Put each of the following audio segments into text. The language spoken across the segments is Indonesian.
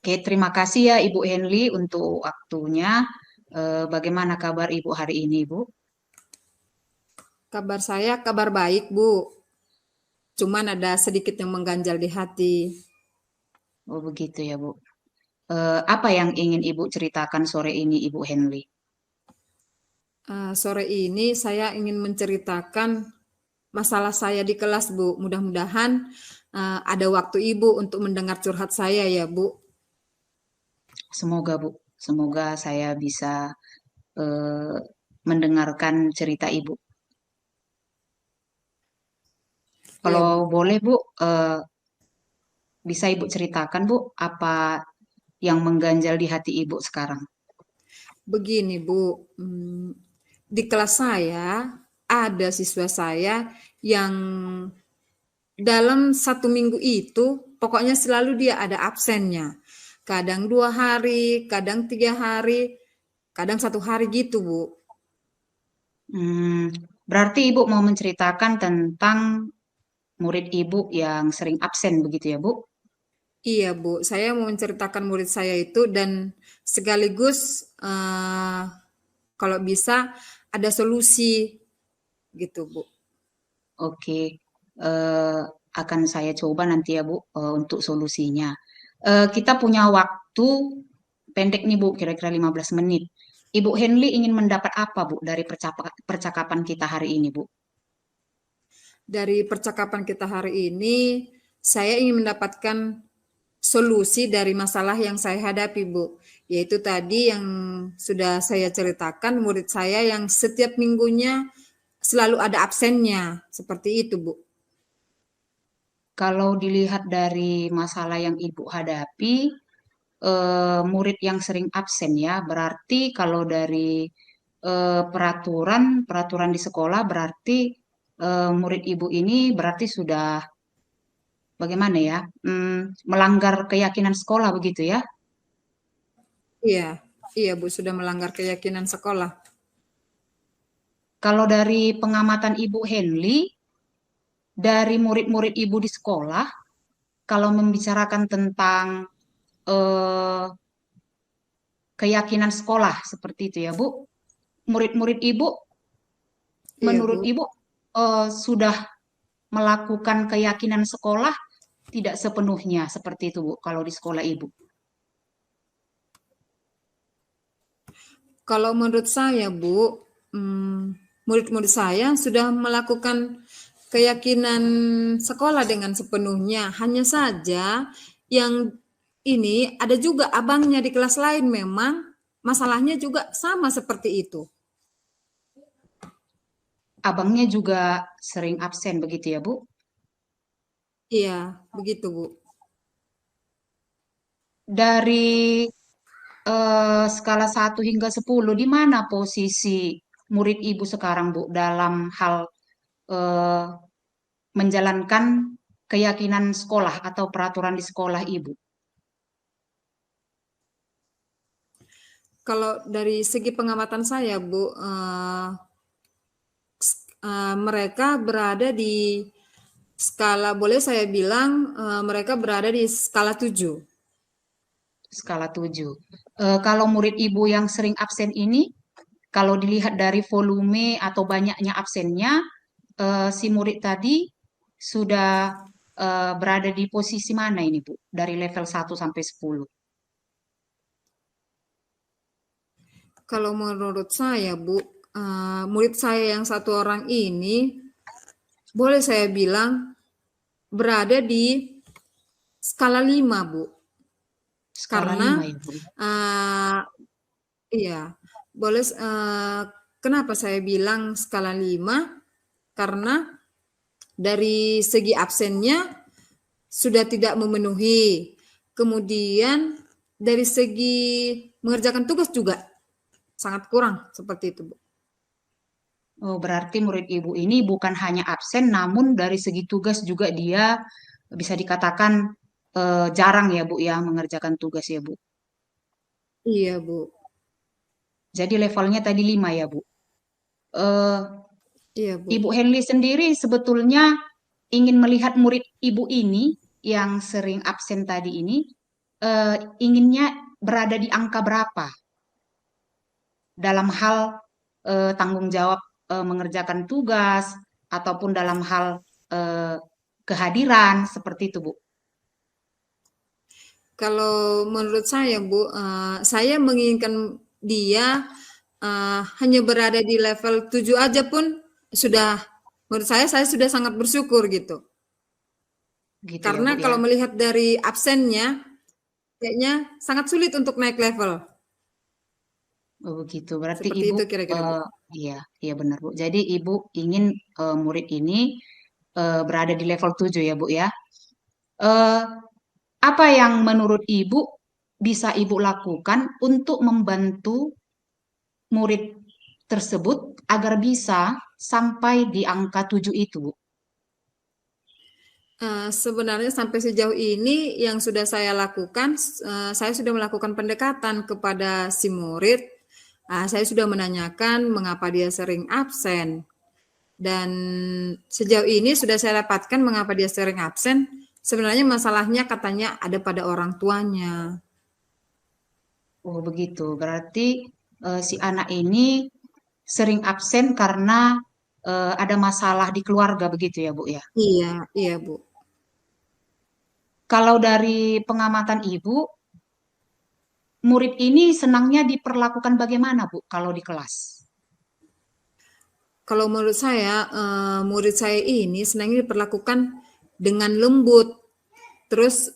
Oke, terima kasih ya Ibu Henly untuk waktunya. Bagaimana kabar Ibu hari ini, Bu? Kabar saya kabar baik, Bu. Cuman ada sedikit yang mengganjal di hati. Oh, begitu ya, Bu. Apa yang ingin Ibu ceritakan sore ini, Ibu Henly? Sore ini saya ingin menceritakan masalah saya di kelas, Bu. Mudah-mudahan ada waktu Ibu untuk mendengar curhat saya ya, Bu. Semoga, Bu. Semoga saya bisa eh, mendengarkan cerita Ibu. Iya, Kalau Bu. boleh, Bu, bisa Ibu ceritakan, Bu, apa yang mengganjal di hati Ibu sekarang? Begini, Bu. Di kelas saya ada siswa saya yang dalam 1 minggu itu pokoknya selalu dia ada absennya. Kadang 2 hari, kadang 3 hari, kadang 1 hari gitu, Bu. Hmm, berarti Ibu mau menceritakan tentang murid Ibu yang sering absen, begitu ya, Bu? Iya, Bu. Saya mau menceritakan murid saya itu dan sekaligus kalau bisa ada solusi gitu, Bu. Oke, eh, akan saya coba nanti ya Bu untuk solusinya. Kita punya waktu pendek nih Bu, kira-kira 15 menit. Ibu Henly ingin mendapat apa Bu dari percakapan kita hari ini Bu? Dari percakapan kita hari ini, saya ingin mendapatkan solusi dari masalah yang saya hadapi, Bu. Yaitu tadi yang sudah saya ceritakan, murid saya yang setiap minggunya selalu ada absennya. Seperti itu, Bu. Kalau dilihat dari masalah yang Ibu hadapi, murid yang sering absen ya, berarti kalau dari peraturan di sekolah berarti murid Ibu ini berarti sudah bagaimana ya, melanggar keyakinan sekolah begitu ya. Iya, iya, Bu, sudah melanggar keyakinan sekolah. Kalau dari pengamatan Ibu Henly, dari murid-murid Ibu di sekolah, kalau membicarakan tentang eh, keyakinan sekolah seperti itu ya Bu, murid-murid Ibu, Iya, menurut Bu. Ibu sudah melakukan keyakinan sekolah tidak sepenuhnya seperti itu Bu, kalau di sekolah Ibu. Kalau menurut saya, Bu, murid-murid saya sudah melakukan keyakinan sekolah dengan sepenuhnya. Hanya saja yang ini ada juga abangnya di kelas lain memang masalahnya juga sama seperti itu. Abangnya juga sering absen begitu ya Bu. Iya, begitu, Bu. Dari skala 1 hingga 10, di mana posisi murid Ibu sekarang, Bu, dalam hal eh, menjalankan keyakinan sekolah atau peraturan di sekolah Ibu? Kalau dari segi pengamatan saya, Bu, mereka berada di skala, boleh saya bilang, mereka berada di skala 7. Skala 7. Kalau murid Ibu yang sering absen ini, kalau dilihat dari volume atau banyaknya absennya, si murid tadi sudah berada di posisi mana ini, Bu? Dari level 1 sampai 10. Kalau menurut saya, Bu, murid saya yang satu orang ini, boleh saya bilang berada di skala 5, Bu. Skala Karena 5 ya, Bu. uh, iya, boleh kenapa saya bilang skala 5? Karena dari segi absennya sudah tidak memenuhi. Kemudian dari segi mengerjakan tugas juga sangat kurang seperti itu, Bu. Oh, berarti murid Ibu ini bukan hanya absen, namun dari segi tugas juga dia bisa dikatakan jarang ya, Bu, ya, mengerjakan tugas ya, Bu. Iya, Bu. Jadi levelnya tadi 5 ya, Bu. Eh, Iya, Bu. Ibu Henly sendiri sebetulnya ingin melihat murid Ibu ini yang sering absen tadi ini, inginnya berada di angka berapa dalam hal tanggung jawab mengerjakan tugas ataupun dalam hal eh, kehadiran seperti itu, Bu. Kalau menurut saya, Bu, saya menginginkan dia hanya berada di level 7 aja pun sudah, menurut saya sudah sangat bersyukur gitu. Gitu ya, Karena Bu ya. kalau melihat dari absennya, kayaknya sangat sulit untuk naik level. Oh, begitu. Berarti Seperti Ibu, itu kira-kira, Bu. iya, iya benar, Bu. Jadi Ibu ingin murid ini berada di level 7 ya, Bu ya. Eh, apa yang menurut Ibu bisa Ibu lakukan untuk membantu murid tersebut agar bisa sampai di angka 7 itu, Bu? Sebenarnya sampai sejauh ini yang sudah saya lakukan, saya sudah melakukan pendekatan kepada si murid. Saya sudah menanyakan mengapa dia sering absen. Dan sejauh ini sudah saya dapatkan mengapa dia sering absen. Sebenarnya masalahnya katanya ada pada orang tuanya. Oh, begitu. Berarti si anak ini sering absen karena ada masalah di keluarga begitu ya, Bu ya. Iya, iya Bu. Kalau dari pengamatan Ibu, murid ini senangnya diperlakukan bagaimana, Bu, kalau di kelas? Kalau menurut saya, murid saya ini senangnya diperlakukan dengan lembut. Terus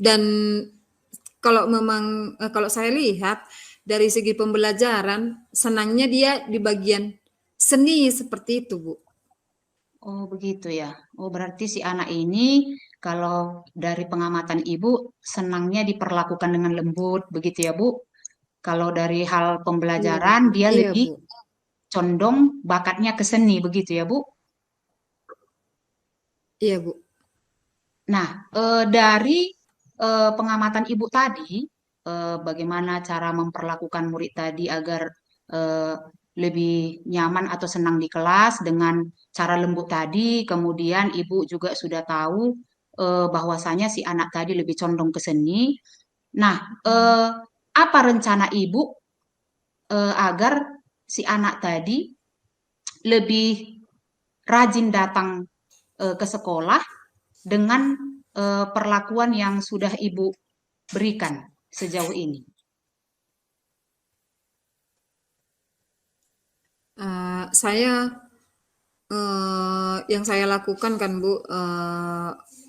dan kalau memang kalau saya lihat dari segi pembelajaran, senangnya dia di bagian seni seperti itu, Bu. Oh, begitu ya. Oh, berarti si anak ini kalau dari pengamatan Ibu senangnya diperlakukan dengan lembut, begitu ya, Bu? Kalau dari hal Iya, Bu. pembelajaran dia Iya, lebih Bu. condong bakatnya ke seni, begitu ya, Bu? Iya, Bu. Nah, dari pengamatan Ibu tadi, bagaimana cara memperlakukan murid tadi agar eh, lebih nyaman atau senang di kelas dengan cara lembut tadi, kemudian Ibu juga sudah tahu bahwasanya si anak tadi lebih condong ke seni. Nah, apa rencana Ibu agar si anak tadi lebih rajin datang ke sekolah dengan perlakuan yang sudah Ibu berikan sejauh ini? Saya yang saya lakukan kan Bu,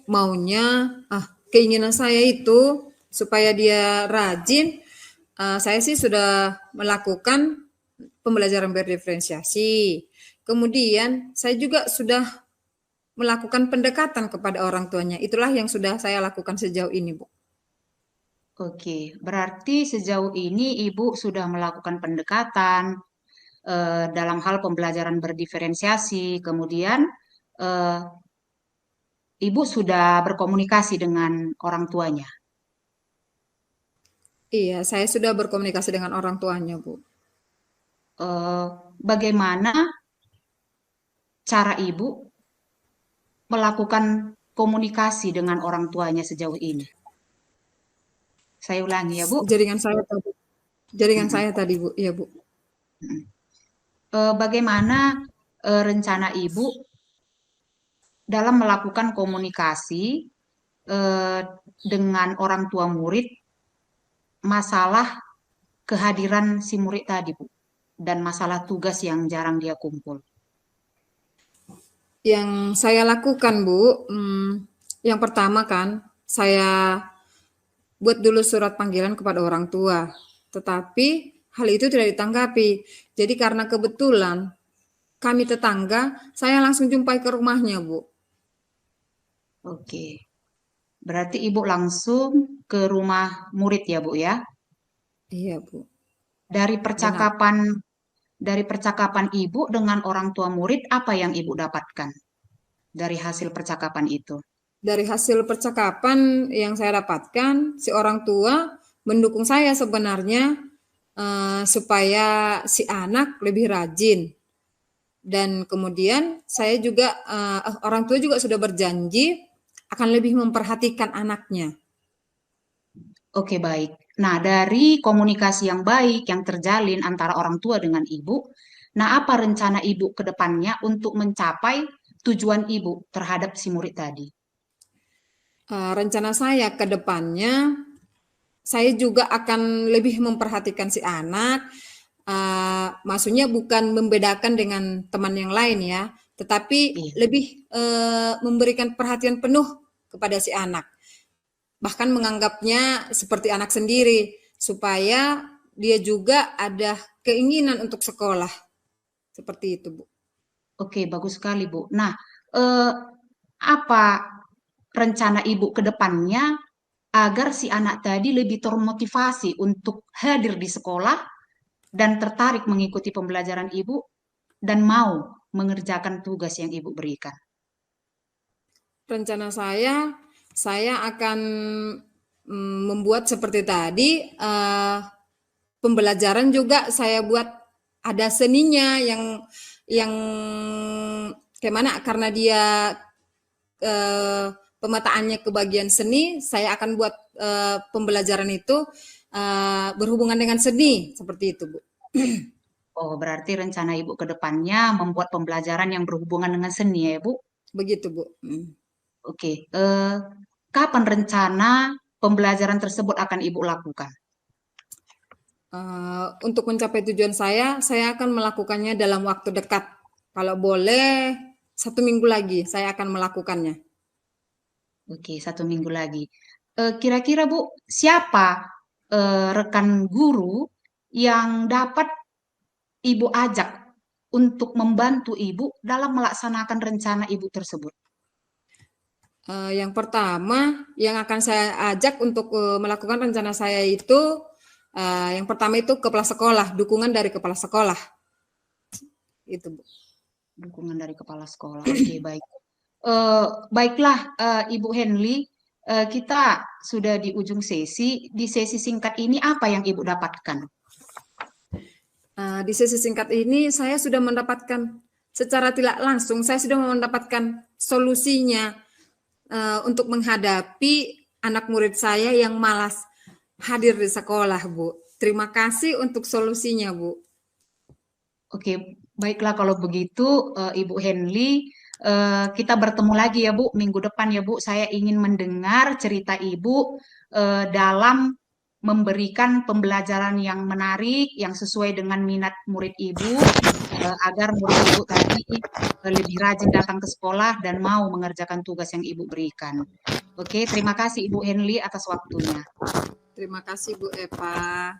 maunya keinginan saya itu supaya dia rajin. Saya sih sudah melakukan pembelajaran berdiferensiasi. Kemudian saya juga sudah melakukan pendekatan kepada orang tuanya. Itulah yang sudah saya lakukan sejauh ini, Bu. Oke, berarti sejauh ini Ibu sudah melakukan pendekatan dalam hal pembelajaran berdiferensiasi, kemudian eh, Ibu sudah berkomunikasi dengan orang tuanya. Iya, saya sudah berkomunikasi dengan orang tuanya, Bu. Eh, bagaimana cara Ibu melakukan komunikasi dengan orang tuanya sejauh ini? Saya ulangi ya, Bu. Jaringan saya tadi, jaringan Mm-mm, saya tadi, Bu. Iya, Bu. mm-mm. Bagaimana rencana Ibu dalam melakukan komunikasi eh, dengan orang tua murid masalah kehadiran si murid tadi, Bu, dan masalah tugas yang jarang dia kumpul. Yang saya lakukan, Bu, yang pertama kan saya buat dulu surat panggilan kepada orang tua. Tetapi hal itu tidak ditanggapi. Jadi karena kebetulan kami tetangga, saya langsung jumpai ke rumahnya, Bu. Oke, berarti Ibu langsung ke rumah murid ya, Bu ya. Iya, Bu. Dari Benar. percakapan dari percakapan Ibu dengan orang tua murid, apa yang Ibu dapatkan dari hasil percakapan itu? Dari hasil percakapan yang saya dapatkan, si orang tua mendukung saya sebenarnya supaya si anak lebih rajin. Dan kemudian saya juga orang tua juga sudah berjanji akan lebih memperhatikan anaknya. Oke, baik. Nah, dari komunikasi yang baik yang terjalin antara orang tua dengan ibu, nah apa rencana ibu ke depannya untuk mencapai tujuan ibu terhadap si murid tadi? Rencana saya ke depannya, saya juga akan lebih memperhatikan si anak, maksudnya bukan membedakan dengan teman yang lain ya, tetapi Iya. lebih, memberikan perhatian penuh kepada si anak. Bahkan menganggapnya seperti anak sendiri, supaya dia juga ada keinginan untuk sekolah, seperti itu, Bu. Oke, bagus sekali, Bu. Nah, eh, apa rencana ibu ke depannya agar si anak tadi lebih termotivasi untuk hadir di sekolah dan tertarik mengikuti pembelajaran ibu dan mau mengerjakan tugas yang ibu berikan? Rencana saya akan membuat seperti tadi, pembelajaran juga saya buat ada seninya yang gimana karena dia pemetaannya ke bagian seni, saya akan buat pembelajaran itu berhubungan dengan seni seperti itu, Bu. Oh, berarti rencana ibu ke depannya membuat pembelajaran yang berhubungan dengan seni ya, Bu? Begitu, Bu. Oke, kapan rencana pembelajaran tersebut akan ibu lakukan? Untuk mencapai tujuan saya akan melakukannya dalam waktu dekat. Kalau boleh, 1 minggu lagi saya akan melakukannya. Oke, 1 minggu lagi. Kira-kira Bu, siapa rekan guru yang dapat Ibu ajak untuk membantu Ibu dalam melaksanakan rencana Ibu tersebut? Yang pertama, yang akan saya ajak untuk melakukan rencana saya itu, yang pertama itu kepala sekolah, dukungan dari kepala sekolah, itu Bu. Dukungan dari kepala sekolah. Oke, baik. Baiklah, Ibu Henly, kita sudah di ujung sesi. Di sesi singkat ini apa yang Ibu dapatkan? Di sesi singkat ini saya sudah mendapatkan secara tidak langsung, saya sudah mendapatkan solusinya untuk menghadapi anak murid saya yang malas hadir di sekolah, Bu. Terima kasih untuk solusinya, Bu. Oke, baiklah kalau begitu, Ibu Henly, kita bertemu lagi ya Bu minggu depan ya Bu. Saya ingin mendengar cerita Ibu dalam memberikan pembelajaran yang menarik, yang sesuai dengan minat murid Ibu, agar murid Ibu tadi lebih rajin datang ke sekolah dan mau mengerjakan tugas yang Ibu berikan. Oke, terima kasih Ibu Henly atas waktunya. Terima kasih Bu Eva.